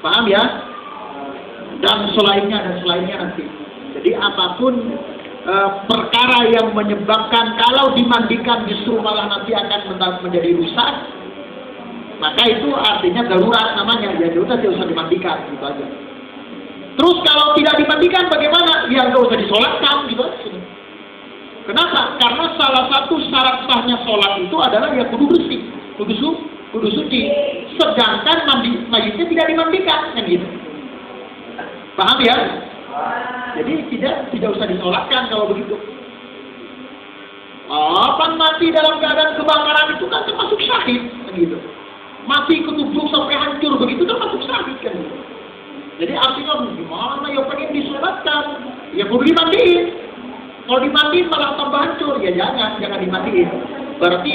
Paham ya? Dan selainnya nanti. Jadi apapun perkara yang menyebabkan kalau dimandikan justru malah nanti akan menjadi rusak, maka itu artinya darurat namanya. Ya udah tidak usah dimandikan gitu aja. Terus kalau tidak dimandikan bagaimana? Ya nggak usah disolatkan gitu aja. Kenapa? Karena salah satu syarat sahnya sholat itu adalah ya kudu bersih, kudu suci. Sedangkan mayitnya tidak dimandikan, kan gitu. Paham ya? Jadi tidak usah disolatkan kalau begitu. Kan mati dalam keadaan kebakaran itu kan termasuk syahid, kan gitu. Mati ketubruk sampai hancur begitu termasuk syahid, kan gitu. Jadi artinya gimana ya pengen disolatkan, ya kudu dimandiin. Kalau dimatiin malah tambah hancur, ya jangan dimatiin. Berarti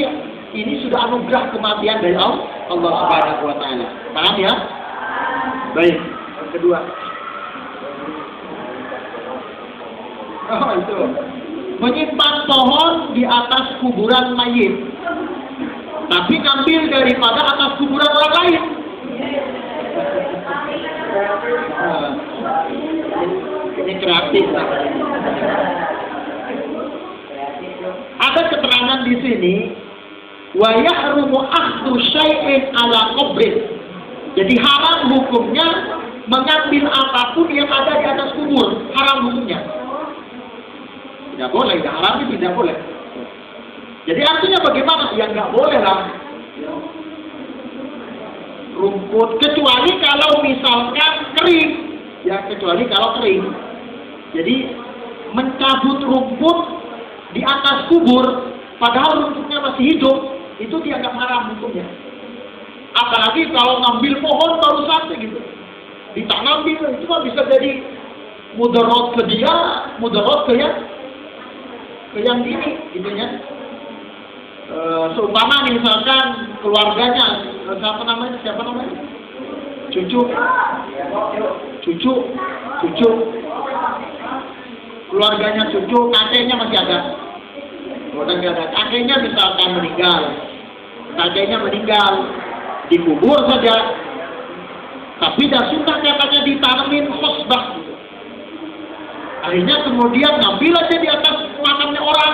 ini sudah anugerah kematian dari Allah Subhanahu wa taala. Paham ya? Baik, yang kedua. Oh, itu. Menyimpan pohon di atas kuburan mayit. Tapi ngambil daripada atas kuburan orang lain. Ini kreatif namanya. Ada keterangan di sini, wa yahrumu akhdhu syai'in ala qabrin. Jadi haram hukumnya mengambil apapun yang ada di atas kubur, haram hukumnya. Tidak boleh, haram itu tidak boleh. Jadi artinya bagaimana? Ya nggak boleh lah. Rumput, kecuali kalau misalkan kering. Ya kecuali kalau kering. Jadi mencabut rumput di atas kubur, padahal rumputnya masih hidup, itu dianggap haram hukumnya. Apalagi kalau ngambil pohon baru sampai gitu, ditanam gitu, itu kan bisa jadi mudarat ke dia, mudarat ke yang ini, gitu ya. Seumpama nih misalkan keluarganya, siapa namanya? Cucu. Keluarganya cucu, kakeknya masih ada. Udah nggak ada. Kakeknya misalkan meninggal, dikubur saja. Tapi tidak suka katanya ditanemin khosbah gitu. Akhirnya kemudian ngambil aja di atas makamnya orang,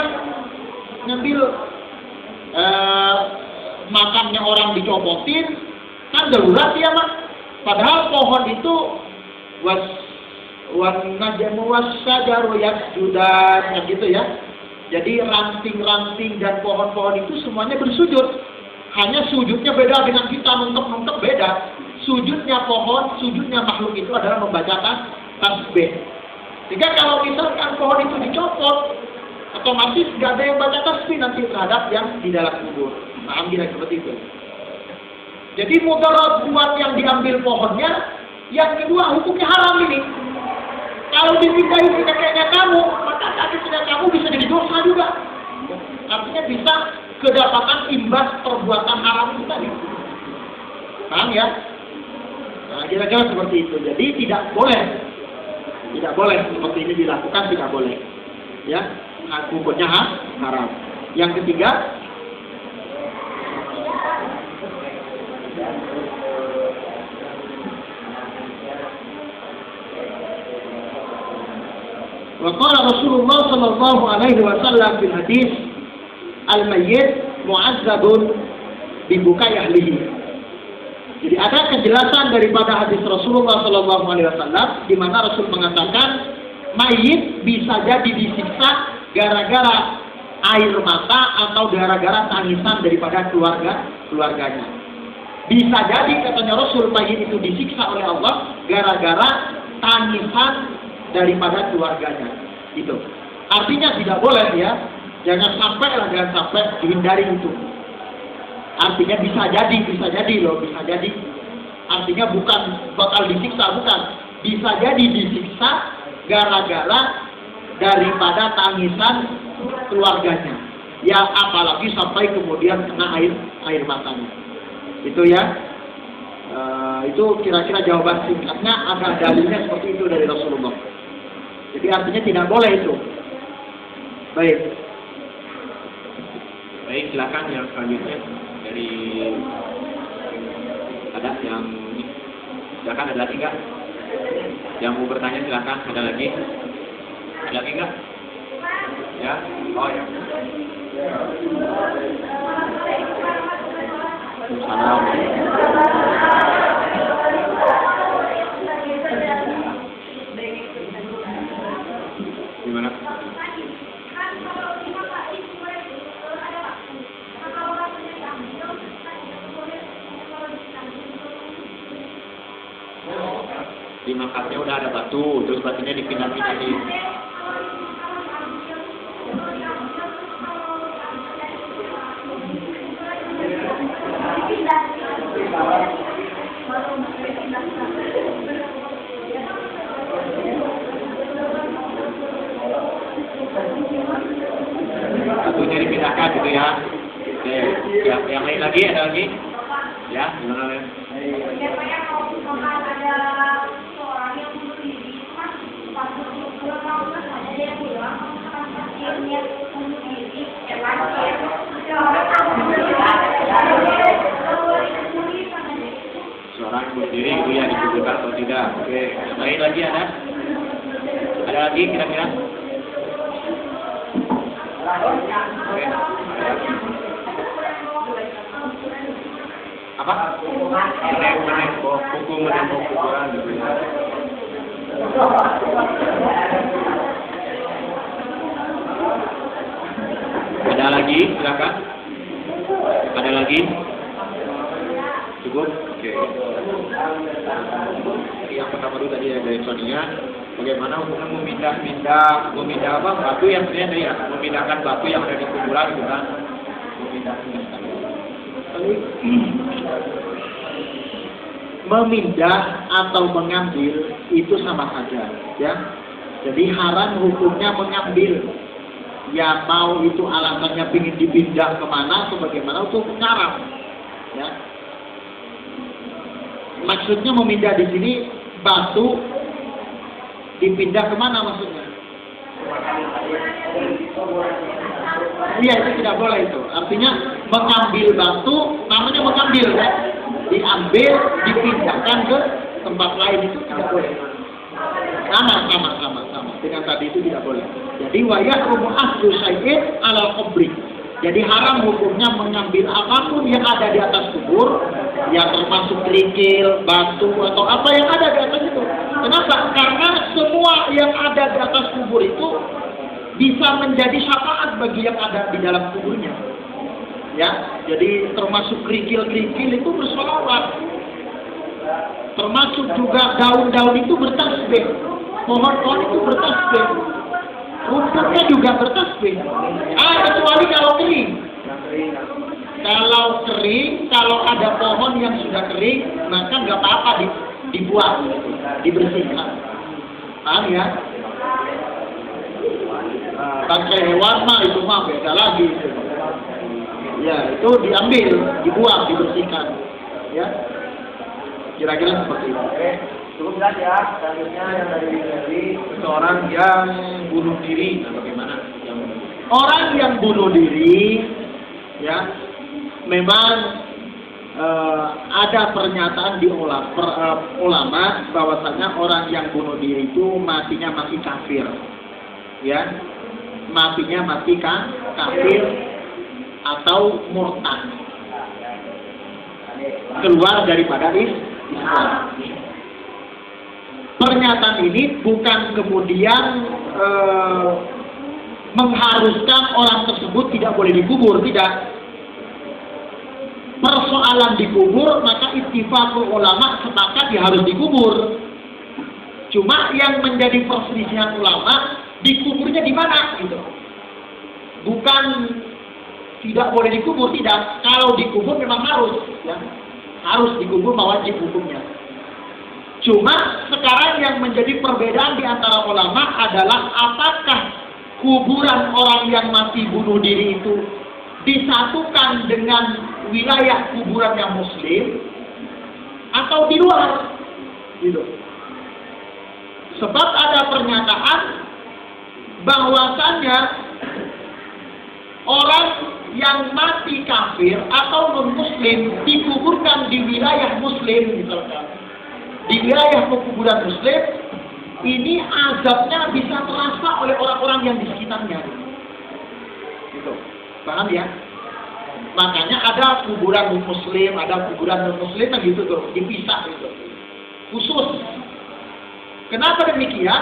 makamnya orang dicopotin, kan darurat ya mak. Padahal pohon itu najmu wasyajaru yasjudan, gitu ya. Jadi ranting-ranting dan pohon-pohon itu semuanya bersujud. Hanya sujudnya beda dengan kita, nuntuk beda. Sujudnya pohon, sujudnya makhluk itu adalah membaca tasbih. Jika kalau misalkan pohon itu dicopot, otomatis nggak ada yang baca tasbih nanti terhadap yang di dalam kubur. Paham tidak seperti itu? Jadi mudarat buat yang diambil pohonnya, yang kedua hukumnya haram ini. Kalau dipindahin ke kakeknya kamu, maka kakeknya kamu bisa jadi dosa juga. Artinya bisa kedapatan imbas perbuatan haram itu tadi. Paham ya? Nah, kira-kira seperti itu. Jadi tidak boleh seperti ini dilakukan, tidak boleh. Ya, hukumnya haram. Yang ketiga, وقال رسول الله صلى الله عليه وسلم في الحديث الميت معذب ببكاء أهله. Jadi ada kejelasan daripada hadis Rasulullah Sallallahu Alaihi Wasallam di mana Rasul mengatakan mayit bisa jadi disiksa gara-gara air mata atau gara-gara tangisan daripada keluarganya. Bisa jadi katanya Rasul mayit itu disiksa oleh Allah gara-gara tangisan daripada keluarganya. Itu artinya tidak boleh ya, jangan sampai dihindari itu. Artinya bisa jadi loh. Artinya bukan bakal disiksa, bukan. Bisa jadi disiksa gara-gara daripada tangisan keluarganya. Ya apalagi sampai kemudian kena air matanya. Itu ya. Itu kira-kira jawaban singkatnya, ada dalilnya seperti itu dari Rasulullah. Jadi artinya tidak boleh itu. Baik, silakan yang selanjutnya dari ada yang Silakan, ada lagi nggak? Yang mau bertanya silakan, ada lagi? Ada lagi nggak? Ya, oh ya. Salam. Gimana? Di makasnya udah ada batu, terus batunya dipindah-pindahin. Batunya dipindahkan gitu ya. Oke, yang lain lagi, ada lagi? Ya, gimana ya? Seorang berdiri itu ya dikuburkan atau tidak? Oke, yang lain lagi ada? Ada lagi kira-kira? Oke. Apa? Meneng, hukum menembok kuburan gitu ya. Ada lagi? Silakan. Ada lagi? Cukup? Oke. Yang pertama dulu tadi dari Sonia, bagaimana hukumnya memindah apa? Batu yang sebenarnya ya, memindahkan batu yang ada di kuburan gitu kan? Memindah atau mengambil itu sama saja, ya. Jadi haram hukumnya mengambil. Ya mau itu alasannya ingin dipindah kemana atau bagaimana itu haram, ya. Maksudnya memindah di sini batu dipindah kemana maksudnya? Iya, itu tidak boleh itu. Artinya mengambil batu namanya mengambil, ya. Diambil, dipindahkan ke tempat lain itu tidak boleh. Sama dengan tadi itu tidak boleh. Jadi wayahrumu akhdhu syai'in 'alal qabri. Jadi haram hukumnya mengambil apapun yang ada di atas kubur, yang termasuk kerikil, batu atau apa yang ada di atas itu. Kenapa? Karena semua yang ada di atas kubur itu bisa menjadi syafaat bagi yang ada di dalam kuburnya. Ya, jadi termasuk kerikil-kerikil itu bersolawat. Termasuk juga daun-daun itu bertasbih. Pohon-pohon itu bertasbih. Rumputnya juga bertasbih. Kecuali kalau kering. Kalau kering, kalau ada pohon yang sudah kering, maka nggak apa-apa dibuang, dibersihkan. Paham ya? Bangkai hewan mah itu mah beda lagi. Ya, itu diambil, dibuang, dibersihkan. Ya, kira-kira seperti itu. Cukup jelas ya. Selanjutnya yang dari seseorang yang bunuh diri. Nah, bagaimana? Orang yang bunuh diri, ya, memang ada pernyataan di ulama bahwasanya orang yang bunuh diri itu matinya mati kafir, ya, matinya mati kafir atau murtad, keluar daripada Islam. Pernyataan ini bukan kemudian mengharuskan orang tersebut tidak boleh dikubur, tidak. Persoalan dikubur, maka ittifaqul ulama sepakat dia harus dikubur. Cuma yang menjadi perselisihan ulama, dikuburnya di mana gitu. Bukan tidak boleh dikubur, tidak. Kalau dikubur memang harus, ya. Harus dikubur, wajib hukumnya. Cuma sekarang yang menjadi perbedaan di antara ulama adalah apakah kuburan orang yang mati bunuh diri itu disatukan dengan wilayah kuburan yang muslim atau di luar, gitu. Sebab ada pernyataan bahwasannya orang yang mati kafir atau non muslim dikuburkan di wilayah muslim, misalkan. di wilayah pekuburan Muslim, ini azabnya bisa terasa oleh orang-orang yang di sekitarnya. Gitu. Paham ya? Makanya ada kuburan Muslim, ada kuburan non-Muslim yang gitu tuh, dipisah gitu. Khusus. Kenapa demikian?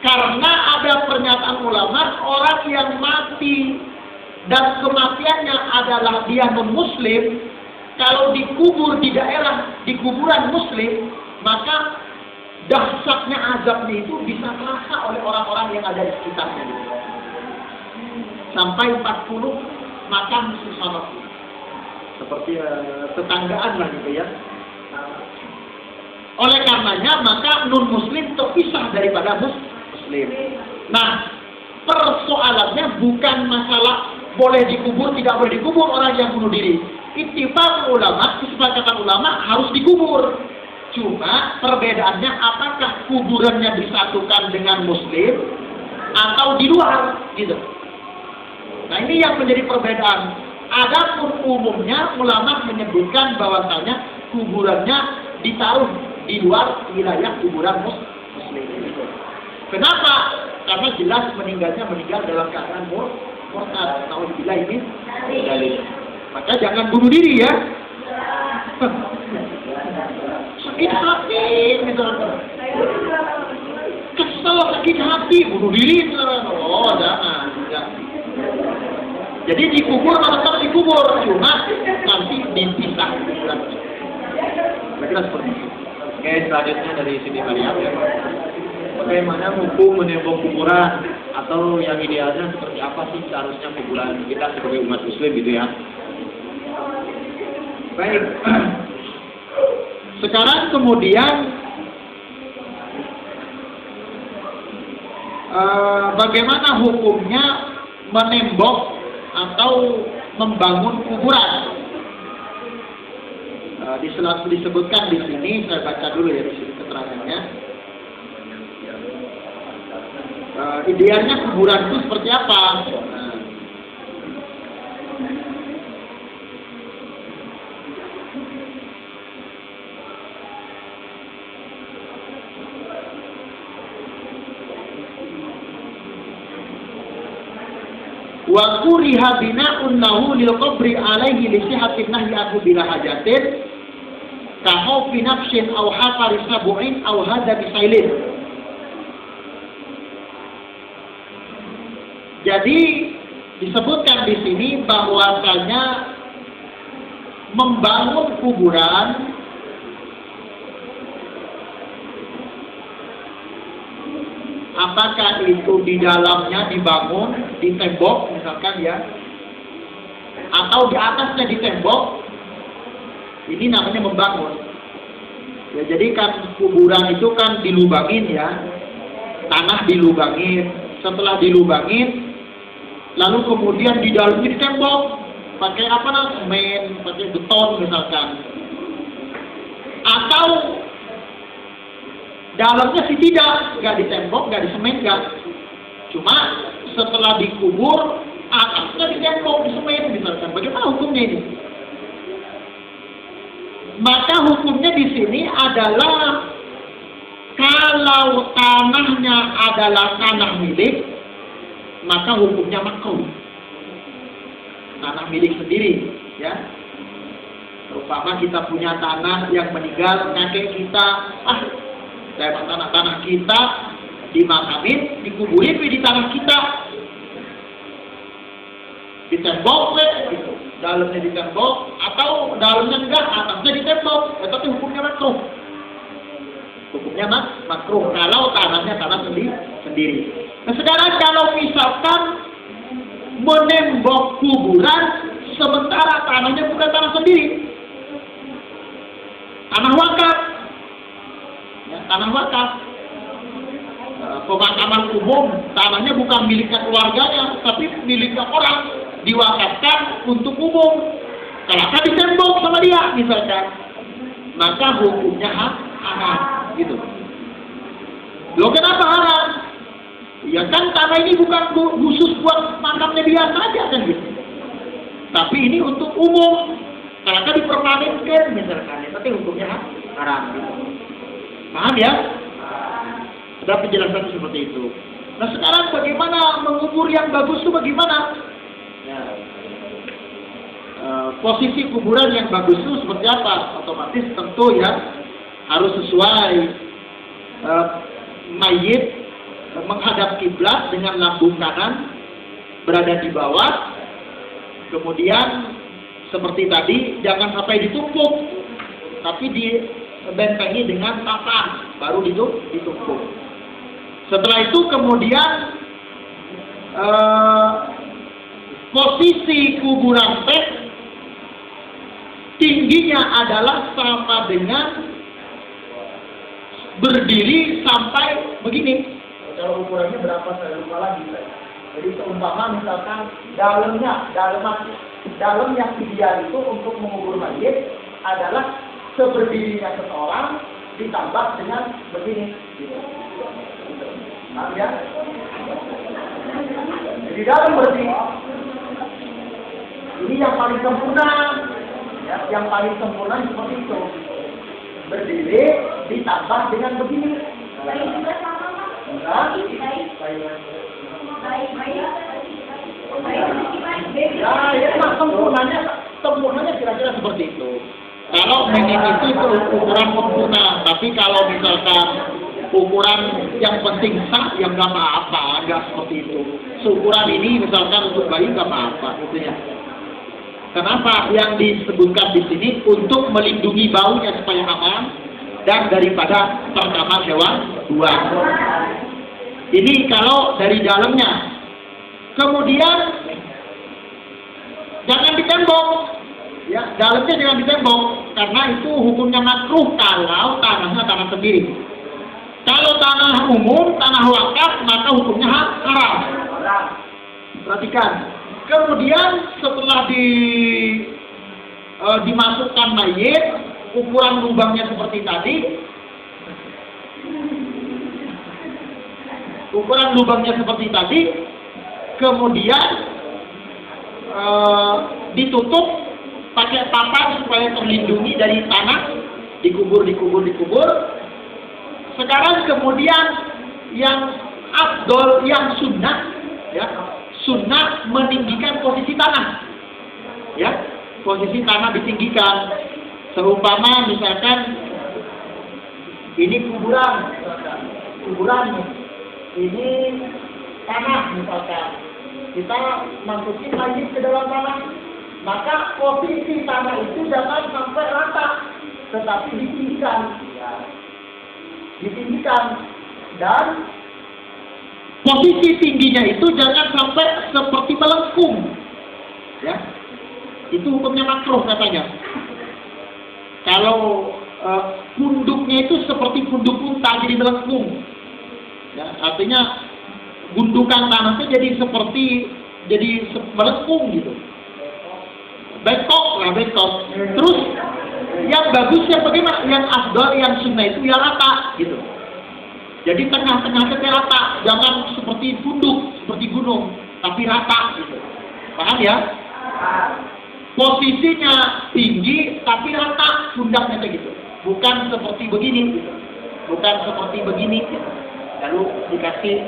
Karena ada pernyataan ulama, orang yang mati dan kematiannya adalah dia non-Muslim, kalau dikubur di daerah, di kuburan Muslim, maka dahsyatnya azabnya itu bisa terasa oleh orang-orang yang ada di sekitarnya. Sampai 40 makam bersama. Seperti tetanggaan lah gitu ya. Oleh karenanya maka non-Muslim terpisah daripada Muslim. Nah, persoalannya bukan masalah boleh dikubur, tidak boleh dikubur orang yang bunuh diri. Ittifaq ulama, kesepakatan ulama harus dikubur. Cuma perbedaannya apakah kuburannya disatukan dengan Muslim atau di luar, gitu. Nah ini yang menjadi perbedaan. Adapun umumnya ulama menyebutkan bahwasanya kuburannya ditaruh di luar wilayah kuburan Muslim. Kenapa? Karena jelas meninggal dalam keadaan murtad. Nauzubillah ini. Maka jangan bunuh diri ya. Sakit hati misalnya. Kesel sakit hati bunuh diri misalnya. Oh jangan. Jadi dikubur tetap dikubur, cuma nanti dipisah kuburan. Kira-kira seperti itu. Oke, selanjutnya dari Siti Mariam ya. Bagaimana hukum menembok kuburan atau yang idealnya seperti apa sih seharusnya kuburan kita sebagai umat Muslim gitu ya? Baik. Sekarang kemudian bagaimana hukumnya menembok atau membangun kuburan? Disebutkan di sini, saya baca dulu ya di sini keterangannya. Idealnya kuburan itu seperti apa? Wa kuriha bina'un lahu lil qabri alaihi li sihatin nahyi anhu bila hajatin ka khawfi nafsin aw hafari sabu'in aw hadza bisailin. Jadi disebutkan di sini bahwasanya membangun kuburan apakah itu di dalamnya dibangun, di tembok misalkan ya, atau di atasnya di tembok, ini namanya membangun. Ya, jadi kan kuburan itu kan dilubangin ya, tanah dilubangin, setelah dilubangin, lalu kemudian di dalamnya ditembok, pakai apa namanya, semen, pakai beton misalkan, atau dalamnya sih tidak, nggak ditembok, nggak disemen, nggak. Cuma setelah dikubur, atasnya ditembok, disemen, misalkan. Bagaimana hukumnya ini? Maka hukumnya di sini adalah kalau tanahnya adalah tanah milik, maka hukumnya makruh. Tanah milik sendiri, ya. Terutama kita punya tanah yang meninggal kakek kita, tanah kita dimakamin, dikuburin di tanah kita, ditembok gitu, dalamnya ditembok atau dalamnya enggak, atasnya ditembok, tapi hukumnya makruh. Hukumnya makruh kalau tanahnya tanah sendiri. Nah sekarang kalau misalkan menembok kuburan sementara tanahnya bukan tanah sendiri, tanah wakaf. Tanah wakaf, pemakaman umum, tanahnya bukan miliknya keluarganya, tapi miliknya orang, diwakafkan untuk umum. Kalau kan ditembok sama dia, misalkan, maka hukumnya haram, gitu. Loh kenapa haram? Ya kan tanah ini bukan khusus buat makamnya dia saja kan gitu. Tapi ini untuk umum, kalau kan dipermanenkan, misalkan. tapi hukumnya haram. Gitu. Paham ya? Ada penjelasan seperti itu. Nah sekarang bagaimana mengubur yang bagus itu bagaimana? Ya. Posisi kuburan yang bagus itu seperti apa? Otomatis tentu ya harus sesuai mayit menghadap kiblat dengan lambung kanan berada di bawah. Kemudian seperti tadi jangan sampai ditumpuk, tapi dibentengi dengan papan baru ditumpuk. Setelah itu kemudian posisi kuburan teh tingginya adalah sama dengan berdiri sampai begini. Kalau ukurannya berapa saya lupa lagi. Jadi seumpama misalkan dalam yang ideal itu untuk mengubur mayit adalah seberdirinya seseorang ditambah dengan begini. Nah, ya. Jadi dalam berdiri ini yang paling sempurna. Ya, yang paling sempurna seperti itu. Berdiri ditambah dengan begini. Sempurnanya kira-kira seperti itu. Kalau menit itu ukuran sempurna, tapi kalau misalkan ukuran yang penting sah, yang nggak apa-apa, nggak seperti itu. Seukuran ini misalkan untuk bayi nggak apa-apa, gitu ya. Kenapa? Yang disebutkan di sini untuk melindungi baunya supaya aman dan daripada terkena hewan buas. Ini kalau dari dalamnya. Kemudian jangan ditembok, ya dalamnya jangan ditembok karena itu hukumnya makruh kalau tanahnya tanah sendiri. Kalau tanah umum, tanah wakaf maka hukumnya haram. Perhatikan. Kemudian setelah dimasukkan mayit, ukuran lubangnya seperti tadi. Ukuran lubangnya seperti tadi, kemudian ditutup pakai papan supaya terlindungi dari tanah, dikubur. Sekarang kemudian yang afdol, yang sunnah, ya sunnah meninggikan posisi tanah, ya posisi tanah ditinggikan. Seumpama misalkan ini kuburan ini tanah misalkan, kita masukin mayit ke dalam tanah, maka posisi tanah itu jangan sampai rata, tetapi ditinggikan, dan posisi tingginya itu jangan sampai seperti melengkung, ya itu hukumnya makruh katanya. Kalau punduknya itu seperti punduk unta jadi melengkung. Ya, artinya gundukan tanahnya jadi melengkung gitu. Bengkok. Terus yang bagusnya bagaimana? Yang afdal, yang sunnah itu ya rata gitu. Jadi tengah-tengahnya rata, jangan seperti punduk, seperti gunung, tapi rata gitu. Paham ya? Posisinya tinggi tapi rata pundaknya kayak gitu. Bukan seperti begini gitu. Gitu. Lalu dikasih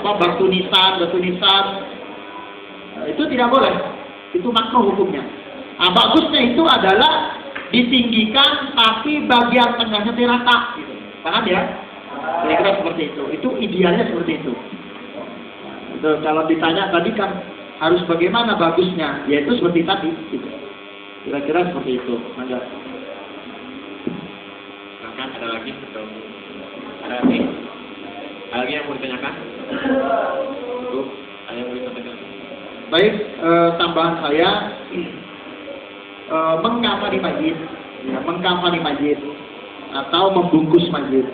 batu nisan, itu tidak boleh, itu makruh hukumnya. Bagusnya itu adalah ditinggikan tapi bagian tengahnya rata, gitu. Paham ya? Kira-kira seperti itu idealnya seperti itu. Kalau ditanya tadi kan harus bagaimana bagusnya, yaitu seperti tadi, gitu. Kira-kira seperti itu. Ada lagi atau ada lagi yang mau ditanyakan? Itu ada yang mau ditanyakan? Baik, tambahan saya mengkafani mayit atau membungkus mayit.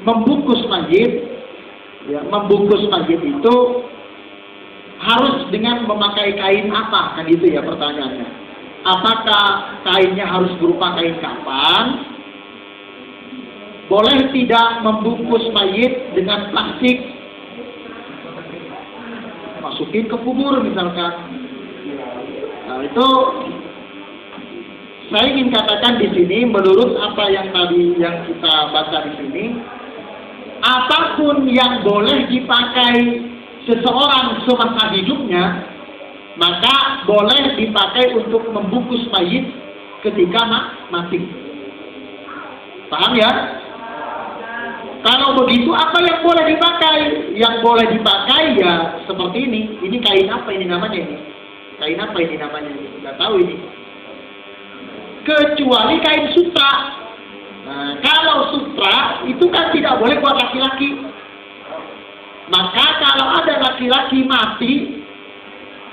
Membungkus mayit itu harus dengan memakai kain apa? Kan itu ya pertanyaannya. Apakah kainnya harus berupa kain kafan? Boleh tidak membungkus mayit dengan plastik? Masukin ke kubur misalkan. Nah, itu saya ingin katakan di sini, menurut apa yang tadi yang kita baca di sini, apapun yang boleh dipakai seseorang semasa hidupnya, maka boleh dipakai untuk membungkus mayit ketika mati. Paham ya? Kalau begitu, apa yang boleh dipakai? Yang boleh dipakai ya seperti ini. Ini kain apa ini namanya ini? Kain apa ini namanya? Nggak tahu ini. Kecuali kain sutra. Nah, kalau sutra itu kan tidak boleh buat laki-laki. Maka kalau ada laki-laki mati,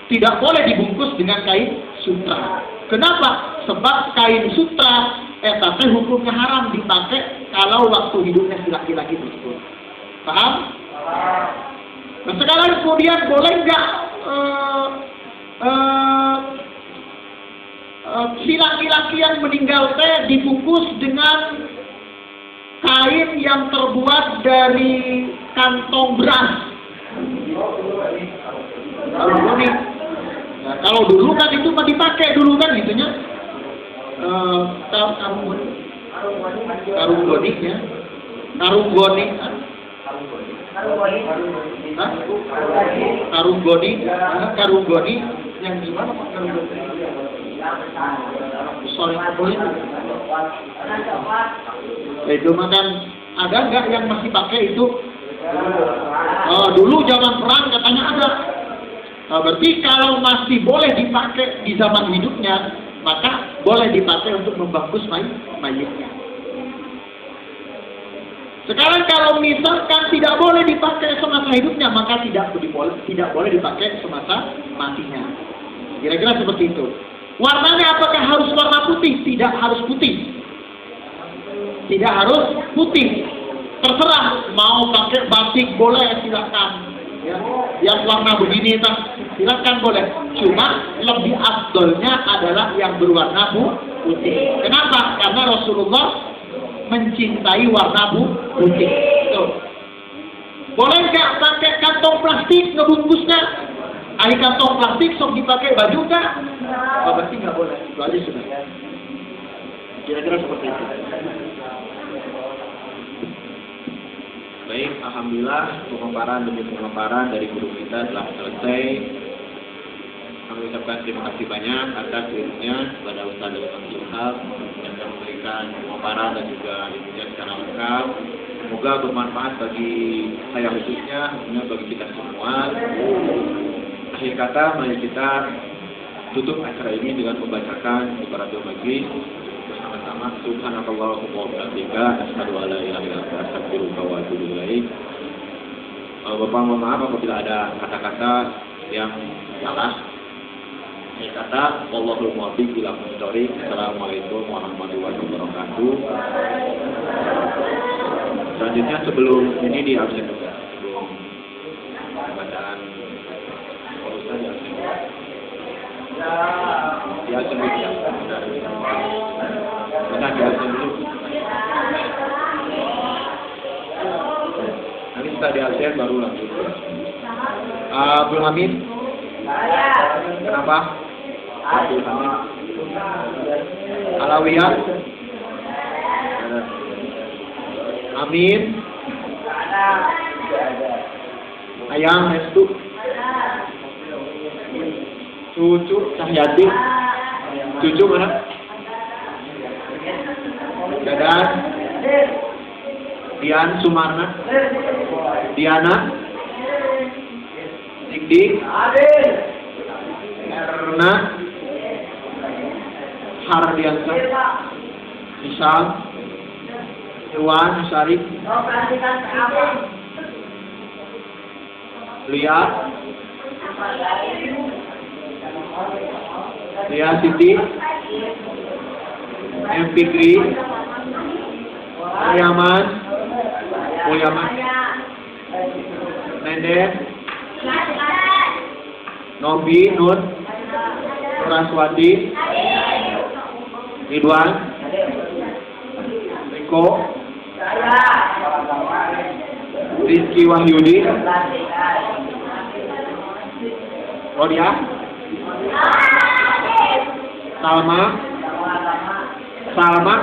tidak boleh dibungkus dengan kain sutra. Kenapa? Sebab kain sutra tapi hukumnya haram dipakai kalau waktu hidupnya si laki-laki tersebut. Paham? Nah sekarang kemudian boleh nggak si laki-laki yang meninggal dibungkus dengan kain yang terbuat dari kantong beras? Kalau dulu kan itu mah dipakai dulu kan gitunya. Karung goni ya. Karung goni. Karung goni yang gimana Pak karung goni? Sorry, itu makan ada nggak yang masih pakai itu? Dulu zaman perang katanya ada. Berarti kalau masih boleh dipakai di zaman hidupnya, maka boleh dipakai untuk membungkus mayitnya. Sekarang kalau misalkan tidak boleh dipakai semasa hidupnya, maka tidak boleh dipakai semasa matinya. Kira-kira seperti itu. Warnanya apakah harus warna putih? Tidak harus putih. Tidak harus putih. Terserah mau pakai batik boleh, silakan. Ya, yang warna begini silakan boleh. Cuma lebih afdolnya adalah yang berwarna putih. Kenapa? Karena Rasulullah mencintai warna putih. Tuh. Boleh nggak pakai kantong plastik ngebungkusnya? Kantong plastik sok dipakai baju nggak? Berarti nggak boleh. Itu aja sudah. Kira-kira seperti itu. Baik, alhamdulillah pemaparan demi pemaparan dari guru kita telah selesai. Kami ucapkan terima kasih banyak atas ilmunya kepada Ustaz Abdul Ilham yang telah memberikan pemaparan dan juga ilmunya secara lengkap. Semoga bermanfaat bagi saya khususnya, tentunya bagi kita semua. Akhir kata, mari kita tutup acara ini dengan membacakan Qur'anul Majid bersama-sama. Subhanakallahumma wa bihamdika, asyhadu an la ilaha illa anta, astaghfiruka wa atubu ilaik. Bapak mohon maaf apabila ada kata-kata yang salah. Akhir kata, wallahul muwaffiq ila aqwamit thoriq. Assalamualaikum warahmatullahi wabarakatuh. Selanjutnya sebelum ini di absen juga. Sebelum bacaan Ustaz di absen. Di absen dulu ya. Benar di absen dulu. Nanti kita di absen baru lanjut. Abdul Hamid. Kenapa? Abdul Hamid. Alawiyah. Amin. Ayang Restu. Cucu Cahyati. Cucu mana? Dadan. Dian Sumarna. Diana. Dik. Erna. Hardiansa. Isal. Iwan Syarif. Lia. Lia Siti. M. Fikri. Mulyaman. Nendet. Nobi Nur. Raswati. Ridwan. Riko. Rizky Wahyudi. Rodia. Salma. Salma,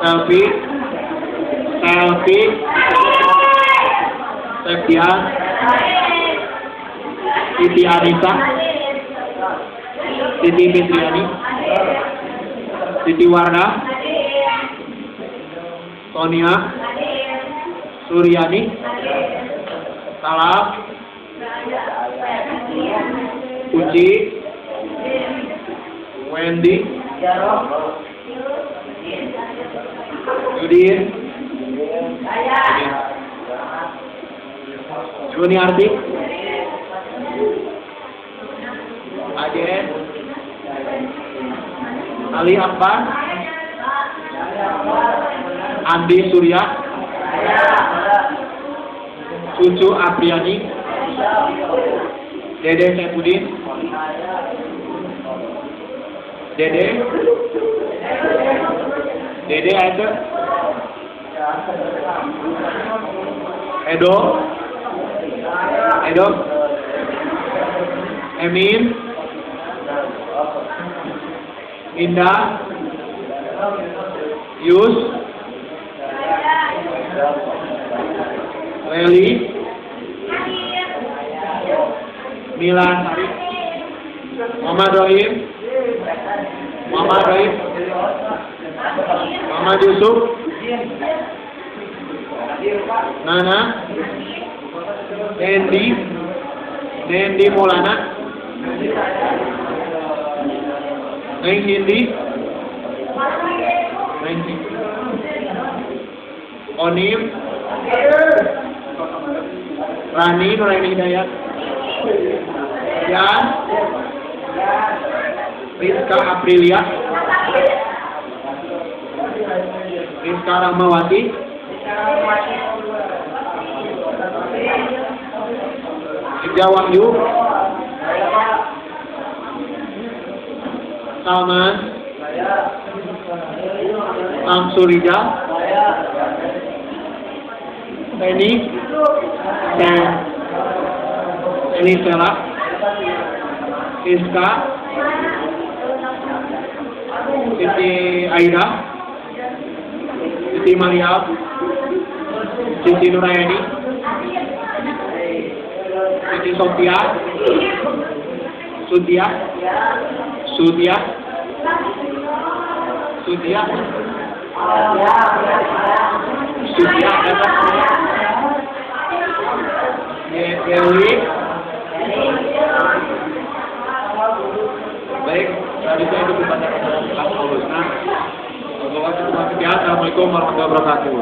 Selfie, Septian, Siti Anissa, Siti Fitriani, Siti Warna, Sonia, Suryani, Salam, Uci, Wendy, Yudin, Juniarti, Ajen, Ali Akbar, Andi Surya, Cucu Apriani, Dede Saipudin, Dede Aida, Edo, Emin, Indah, Yus, Leli, Milan, Muhammad Rohim, Muhammad Yusuf, Nana, Nendi Maulana, Neng Hindi, Onim, Rani Nuraini Hidayat, Yan, Rizka Aprilia, Rizka Rahmawati, Ida Wahyu, Salman, Samsurija, Penny, Elisela, Iska, Siti Aida, Siti Mariam, Siti Nurayani, Siti Sophia, Sudia, Dewi. Baik, tadi saya itu kepada kelas Paulus. Assalamualaikum warahmatullahi wabarakatuh.